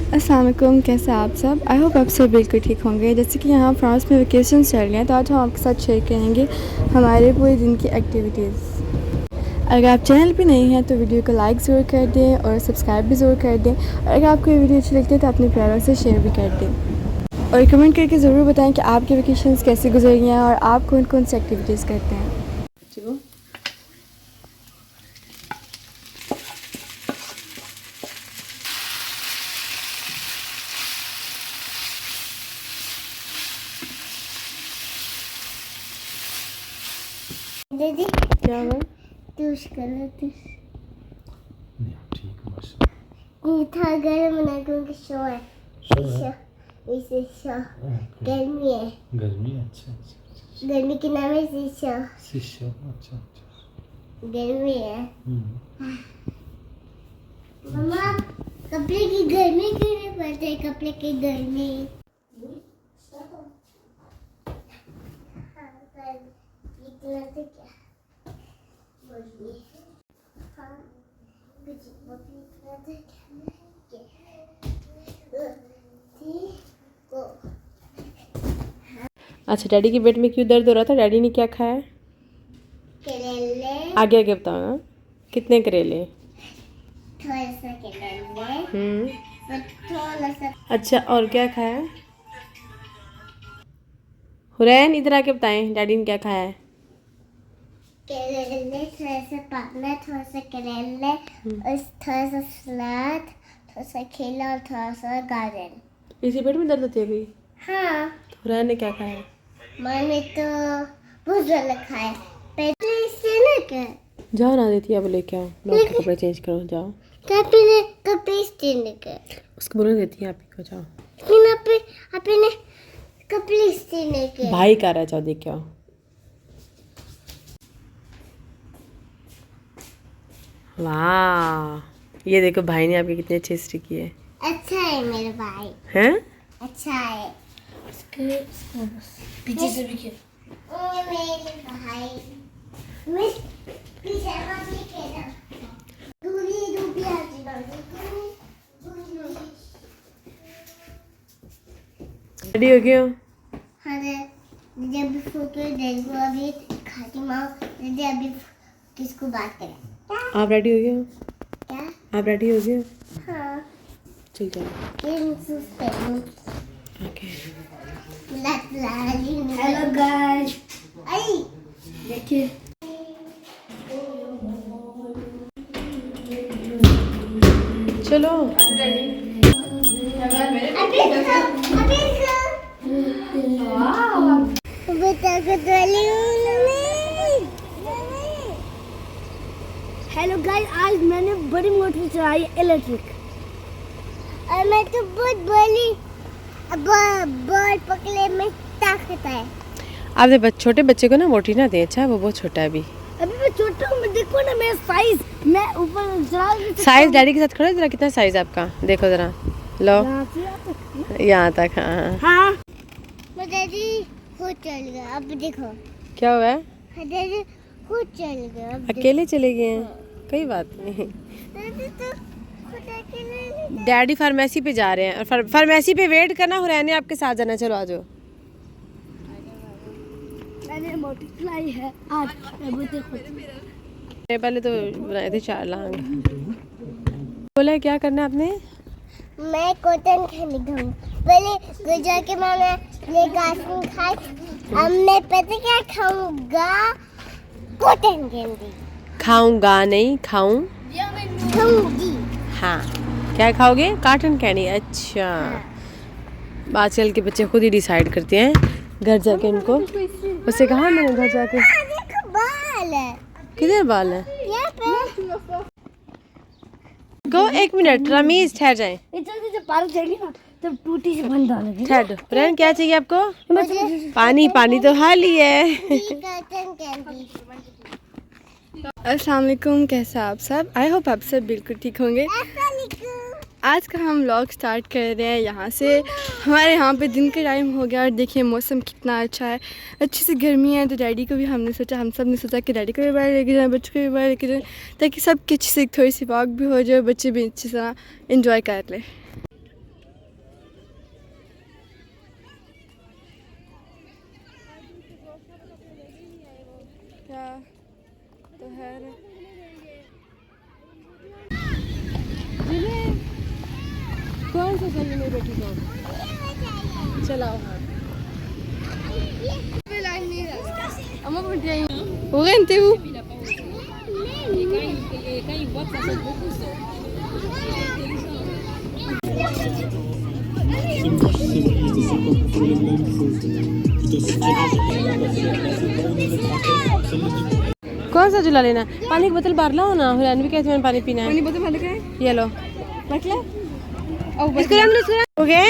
अस्सलाम वालेकुम, कैसे हैं आप सब। आई होप आप सब बिल्कुल ठीक होंगे। जैसे कि यहाँ फ्रांस में वेकेशन चल रहे हैं तो आज हम आपके साथ शेयर करेंगे हमारे पूरे दिन की एक्टिविटीज़। अगर आप चैनल पे नहीं हैं तो वीडियो को लाइक ज़रूर कर दें और सब्सक्राइब भी ज़रूर कर दें। और अगर आपको ये वीडियो अच्छी लगती है तो अपने प्यारों से शेयर भी कर दें और कमेंट करके ज़रूर बताएँ कि आपकी वेकेशंस कैसे गुजरी हैं और आप कौन कौन सी एक्टिविटीज़ करते हैं। दीदी क्या हुआ? टूस करो टूस ठीक बस मीठा गर्म ना क्योंकि शो है इसे शो गर्मी है गर्मी अच्छा गर्मी के नाम है शीशो शिष्य अच्छा गर्मी है मम्मा कपड़े की गर्मी क्यों नहीं पड़ती है कपड़े की गर्मी इतना से क्या बोलिए हाँ कुछ बोलिए इतना से क्या अच्छा, डैडी के पेट में क्यों दर्द हो रहा था? डैडी ने क्या खाया? करेले आगे आगे बताओ ना। कितने करेले? थोड़ा सा करेले और थोड़ा सा अच्छा, और क्या खाया? हुरैन इधर आके बताएं डैडी ने क्या खाया है। करेले थोड़ा सा पापड़ा थोड़ा सा करेले और थोड़ा सा सलाद थोड़ा सा खीरा और थोड़ा सा गाजर। इसी पेट में दर्द होती है अभी? हाँ हुरैन ने क्या खाया? मैंने तो बहुत ज़्यादा खाया पहले इससे ना कर जाओ ना देती अब लेके आओ, मैं आपके कपड़े चेंज करो। जाओ कपड़े इससे ना कर उसको बोलो देती है आप ही को। जाओ लेकिन अपने कपड़े इससे ना कर भाई कह रहा है, जाओ देख के आओ। वाह, ये देखो भाई ने आपके कितने अच्छे स्टिक किए अच्छा है मेरा भाई हैं। अच्छा है पीछे से भी किया। ओ मेरे भाई मैं पीछे मम्मी के ना दूरी दूरी आती रेडी हो गए हो? हाँ दीदी अभी फोटो देखो अभी खाती माँ दीदी अभी किसको बात करें आप रेडी हो गए हो? क्या आप रेडी हो गए हो? हाँ चल जाओ। ये सूट पहनूं ओके। हेलो गाइस, आई देखिए चलो बेटा को वाली हेलो गाइस, आज मैंने बड़ी मोटर चलाई इलेक्ट्रिक और मैं तो बहुत बड़ी बॉल पकड़ने में ताकत है आप दे छोटे बच्चे को ना मोटी ना दे। अच्छा, वो बहुत छोटा है अभी। अभी मैं छोटा हूँ, मैं देखो ना मेरा साइज, मैं ऊपर चला नहीं सकता साइज हूँ। डैडी के साथ खड़ा है जरा। कितना साइज आपका देखो जरा। लो यहाँ से यहाँ तक। यहाँ तक। हाँ, हाँ मैं दादी खुद चल गया अब देखो क्या हुआ है? हाँ, दादी खुद चल गया अब अकेले चले गए हैं? कोई बात नहीं। दादी तो खुद अकेले डैडी फार्मेसी पे जा रहे हैं और फार्मेसी पे वेट करना हो रहा है। आपके साथ जाना। चलो आ जाओ। मैंने मोटर चलाई है आज। अभी देखो पहले तो बनाए थे 4 लांग। बोला क्या करना है आपने? मैं कॉटन कैंडी खाऊं पहले घर जाके मैंने ये गाजर खाई अब मैं पता क्या खाऊंगा कॉटन कैंडी खाऊंगा नहीं, खाऊं। खाऊंगी हाँ, क्या खाओगे? Cotton candy. अच्छा, आजकल के बच्चे खुद ही डिसाइड करते हैं घर जाके। उनको उससे कहा मैंने घर जाके। देखो बाल है किधर बाल है? यहाँ पे गो 1 मिनट रमीज, ठहर जाए। जल्दी जब पार्क जाएगी ना तब टूटी से बंद डालेंगे। ठहर। फ्रेंड क्या चाहिए आपको? मुझे पानी। पानी तो हाल ही है। कॉटन कैंडी अस्सलाम वालेकुम, कैसे हैं आप सब। आई होप आप सब बिल्कुल ठीक होंगे। आज का हम व्लॉग स्टार्ट कर रहे हैं यहाँ से। हमारे यहाँ पे दिन का टाइम हो गया और देखिए मौसम कितना अच्छा है, अच्छी सी गर्मी है। तो डैडी को भी हम सब ने सोचा कि डैडी को भी बाहर लेके जाएं, बच्चों को भी बाहर लेके जाएं, ताकि सबकी अच्छी से थोड़ी सी वॉक भी हो जाए, बच्चे भी अच्छी तरह इंजॉय कर लें। क्या तो है कौन सा सही में बेटी कौन चलाओ हाँ अम्मा पहुंच गई हो गए थे वो कौन सा झूला लेना पानी की बोतल बाहर लाओ ना हुरैन भी कहती है पानी पीना है पानी बोतल भर के ये लो रख ले इसको रंग लो हो गए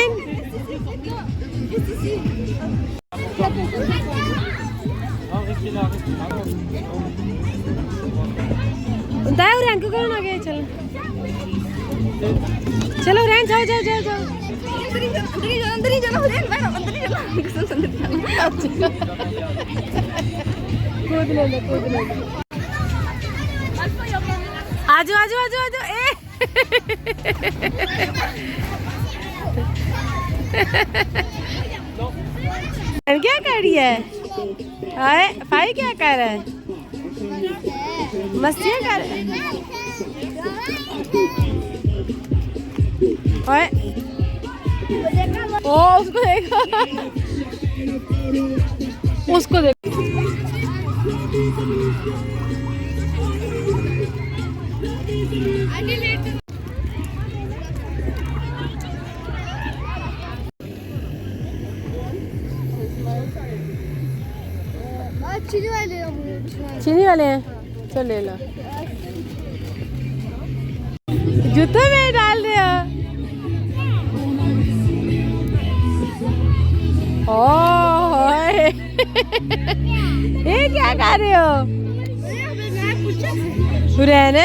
दाई हुरैन को करो ना आगे चलो चलो हुरैन जाओ जाओ जाओ जाओ अंदर ही जाना अंदर ही जाना कूद ले लो आजो आजो आजो आजो ए क्या कर रही है हाय फाई क्या कर रहा है मस्तियाँ कर रहा है ओए ओ उसको देखो उसको देखो चीनी वाले हैं चल ले लो जूते में डाल रहे हो ये क्या कर रहे हो हुरैन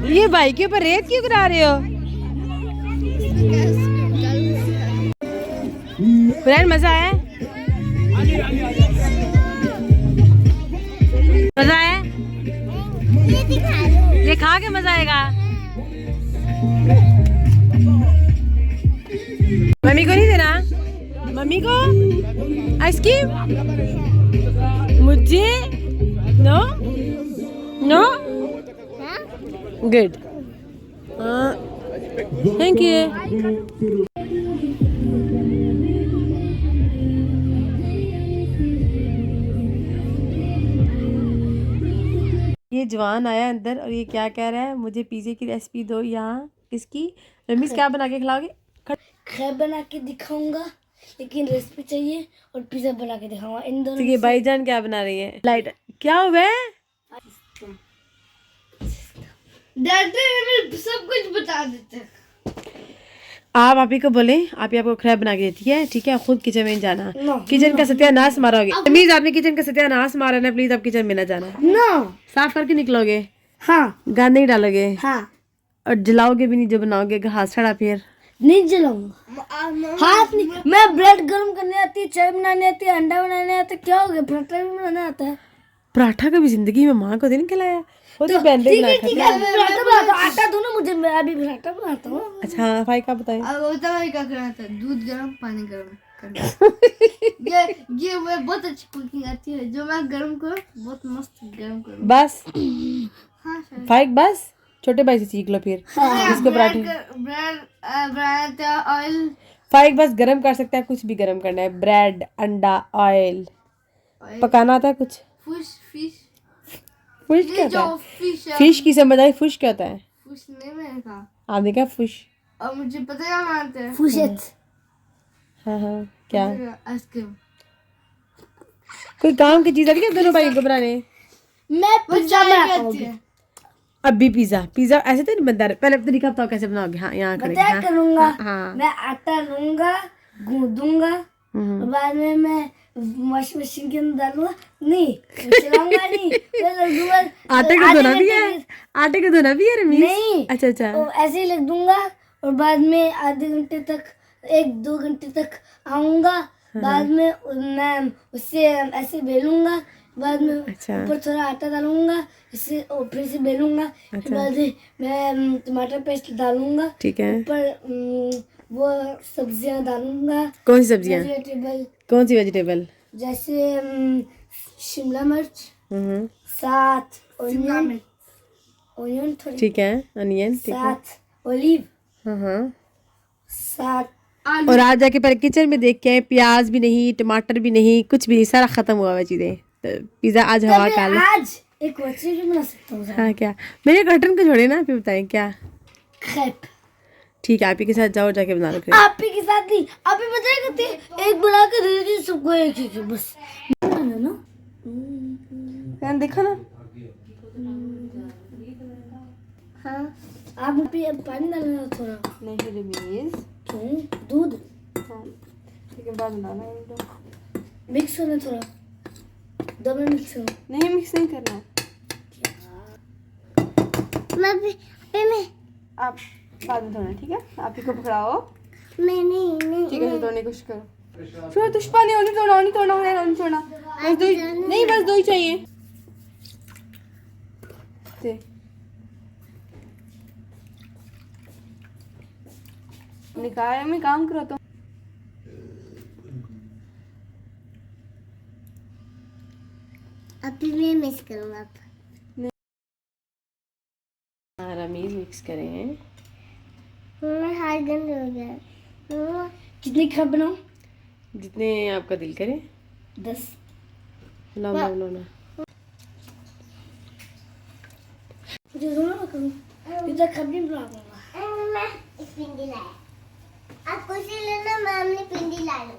ये बाइक के ऊपर रेत क्यों करा रहे हो हुरैन मजा आया मजा आया ये खा के मजा आएगा मम्मी को नहीं देना मम्मी को आइसक्रीम मुझे no no good thank you ये जवान आया अंदर और ये क्या कह रहा है मुझे पिज़्ज़े की रेसिपी दो यहाँ किसकी रमीज क्या बना के खिलाओगे खैर बना के दिखाऊंगा लेकिन रेसिपी चाहिए और पिज्जा बना के दिखाऊंगा इन दोनों ठीक है भाईजान क्या बना रही है लाइट क्या हुआ है डरते सब कुछ बता देते आप ही को बोले आप ही आपको खराब बना के देती है ठीक है खुद किचन में जाना किचन का सत्यानाश मारोगे प्लीज आपने किचन का सत्यानाश मारा ना प्लीज आप किचन में ना जाना नो साफ करके निकलोगे हाँ गंद नहीं डालोगे हाँ और जलाओगे भी नहीं जो बनाओगे हाथ छड़ा फिर नहीं जलाऊंगा हाथ नहीं मैं ब्रेड गर्म करने आती है चाय बनाने आती है अंडा बनाने आता है क्या हो गया पराठा भी बनाना आता है पराठा कभी जिंदगी में माँ को दिन खिलाया वो तो पहले ठीक है पराठा बनाता हूँ आटा दो ना मुझे मैं अभी पराठा बनाता हूँ अच्छा भाई का बताए क्या करना था दूध गर्म पानी गर्म करना ये मैं बहुत अच्छी कुकिंग आती है जो मैं गर्म करूँ बहुत मस्त गर्म करूँ बस हाँ फाइक बस छोटे भाई से सीख लो फिर इसको पराठे ब्रेड बनाते ऑयल फाइक बस गरम कर सकता है कुछ भी गरम करना है ब्रेड अंडा ऑयल पकाना आता है कुछ फिश फिश फिश क्या होता है फिश फिश की समझ आई फिश क्या होता है फिश नहीं मैंने कहा आपने क्या फिश और मुझे पता है क्या बनाते हैं फुशेट हाँ हाँ क्या आइसक्रीम कोई काम की चीज आ रही है दोनों भाई को बनाने मैं पिज्जा बनाता हूँ अभी पिज्जा पिज्जा ऐसे तो नहीं बनता पहले तरीका बताओ कैसे बनाओगे हाँ यहाँ करेंगे क्या करूँगा हाँ मैं आटा लूंगा गूंदूंगा और बाद में मैं वॉशिंग मशीन के अंदर डालूंगा नहीं चलाऊंगा नहीं मैं रख दूंगा आटे को धोना भी है आटे को धोना भी है रमीज नहीं अच्छा अच्छा तो ऐसे ही रख दूंगा और बाद में आधे घंटे तक 1-2 घंटे तक आऊंगा बाद में मैं उससे ऐसे बेलूंगा बाद में अच्छा ऊपर थोड़ा आटा डालूंगा इससे और फिर से बेलूंगा अच्छा। बाद में मैं टमाटर पेस्ट डालूंगा ठीक है ऊपर वो सब्जियां डालूंगा कौन सी सब्जियाँ वेजिटेबल कौन सी वेजिटेबल जैसे शिमला मिर्च, 7 ऑनियन थोड़ी, ठीक है, अनियन, ठीक है। 7 ओलिव, हाँ 7 और आज जाके पहले किचन में देख के आए, प्याज भी नहीं, टमाटर भी नहीं, कुछ भी नहीं, सारा खत्म हुआ हुआ चीजें। तो पिज्जा आज हवा खा लो। आज एक रेसिपी बना सकता हूँ। हाँ क्या, मेरे कर्टन को छोड़े ना, फिर बताएं क्या। खेप ठीक है, आप ही के साथ जाओ, जाके बना लो crepe। आप ही के साथ नहीं, आप ही बताया करते हैं, एक बना के दे दीजिए सबको एक एक बस ना। देखो ना, हाँ आप पानी डालना थोड़ा। नहीं रमीज, क्यों? दूध हाँ ठीक है, बाद में डालना। मिक्स होना थोड़ा, दो मिनट मिक्स हो। नहीं मिक्स नहीं करना, मैं आप बाद में धोना, ठीक है। आप ही को पकड़ाओ, नहीं ठीक है, धोने की कोशिश करो। छोड़ तुष्पा नहीं, नहीं तोड़ना, नहीं तोड़ना, नहीं छोड़ना, बस दो ही, नहीं बस दो ही चाहिए। देख निकाय में काम करो तो। अभी मैं मिस करूँगा। हाँ रमीज मिक्स करें। मेरा हाथ गंदा हो गया। कितनी खेप बनाऊं? जितने आपका दिल करे। 10। नो नो नो नो, मुझे दोनों ना करूं, इतना खेप नहीं बना पाऊंगा। मैं पिंडी लाया। आप कुछ लेना, मैम ने पिंडी ला लो।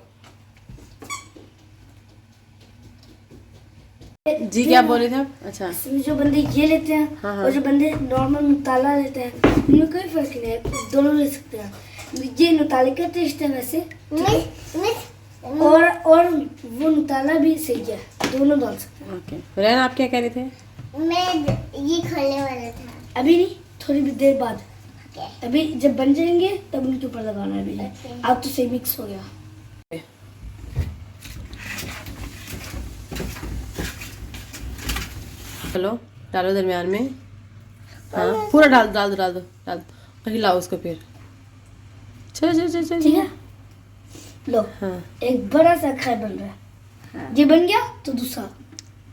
जी क्या बोल रहे थे आप? अच्छा, इसमें जो बंदे ये लेते हैं हाँ। और जो बंदे नॉर्मल नुताला लेते हैं, उनमें कोई फर्क नहीं है, दोनों ले सकते हैं। ये नुताले का टेस्ट है वैसे, और वो नुताला भी सही है, दोनों डाल सकते हैं। ओके। रैन आप क्या कह रहे थे? मैं ये खोलने वाला था। अभी नहीं, थोड़ी भी देर बाद, ओके। अभी जब बन जाएंगे तब उनके ऊपर लगाना है। अभी अब तो सही मिक्स हो गया। चलो डालो दरमियान में, हाँ पूरा डाल दो डाल दो डाल दो डाल दो, हिलाओ उसको फिर। चलो चलो चलो चलो, ठीक है, लो हाँ एक बड़ा सा खाई बन रहा है। ये बन गया तो दूसरा,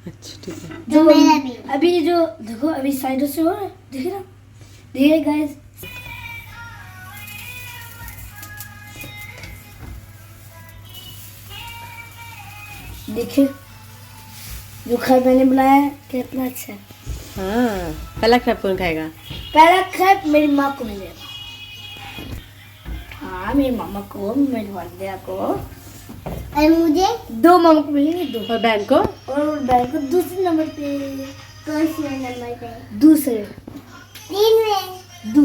अच्छा ठीक है। जो मेरा भी। अभी जो देखो, अभी साइडों से हो रहा है, देखिए ना, देखिए गाइस। देखिए जो खाई मैंने बनाया है कितना अच्छा है। हाँ पहला क्रैप कौन खाएगा? पहला खेप मेरी माँ को मिलेगा। हाँ मेरी मामा को, मेरी वालिदा को, और मुझे 2 मामा को मिलेंगे, 2। और बहन को? और बहन को दूसरे नंबर पे, कौन से नंबर पे? दूसरे 3 में। दो।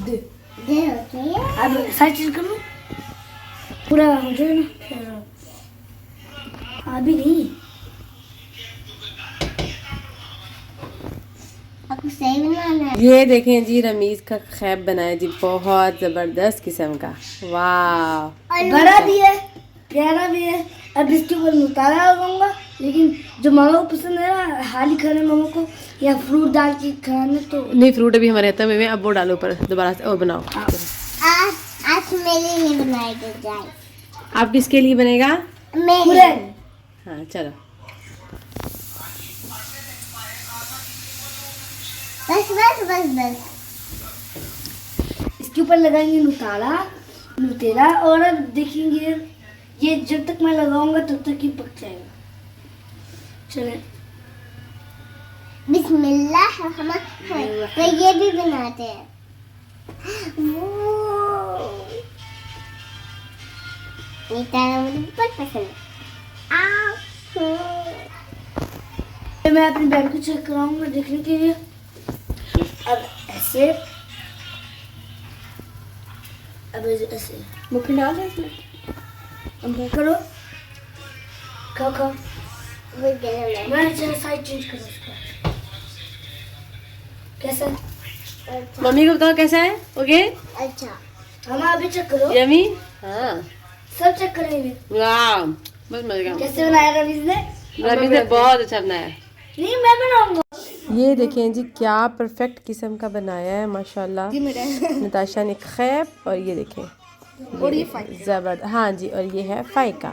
दे होती है। अब साइड चेंज कर लो, पूरा हो जाए ना फिर। अभी नहीं, आपको सही बनाना है। ये देखें जी, रमीज का खैब बनाया जी, बहुत जबरदस्त किस्म का। वाह, बड़ा भी है, प्यारा भी है। अब इसके ऊपर नुतारा लगाऊंगा, लेकिन जो मामा को पसंद है ना, हाली खाना मामा को, या फ्रूट डाल के खाना, तो नहीं फ्रूट अभी हमारे हाथ में, अब वो डालो ऊपर दोबारा से और बनाओ। आज मेरे लिए बनाएगा गाइस। आप किसके लिए बनेगा? मेरे। हाँ चलो, बस। इसके ऊपर लगाएंगे नुतेला, और अब देखेंगे ये जब तक मैं लगाऊंगा तब तक ही पक जाएगा। चले बिस्मिल्लाह, हम तो ये भी बनाते हैं। ये तारा मुझे बहुत पसंद है। मैं अपनी बहन को चेक कराऊंगा देखने के लिए। अब ऐसे, अब ऐसे मुफ्ती डाल दे इसमें। करो, खाओ। वो गला में। मैं चलो साइड चेंज करो उसका। कैसा? मम्मी को बताओ कैसा है? ओके, अच्छा। हम अभी चेक करो, यमी। हाँ सब चेक करेंगे वाह, बस मजे का। कैसे बनाया रवीज ने। रमीज ने बहुत अच्छा बनाया। नहीं मैं बनाऊंगा। ये देखें जी, क्या परफेक्ट किस्म का बनाया है माशाल्लाह नताशा ने खैब। और ये देखें, और ये जबरदस्त। हाँ जी, और ये है फाइका।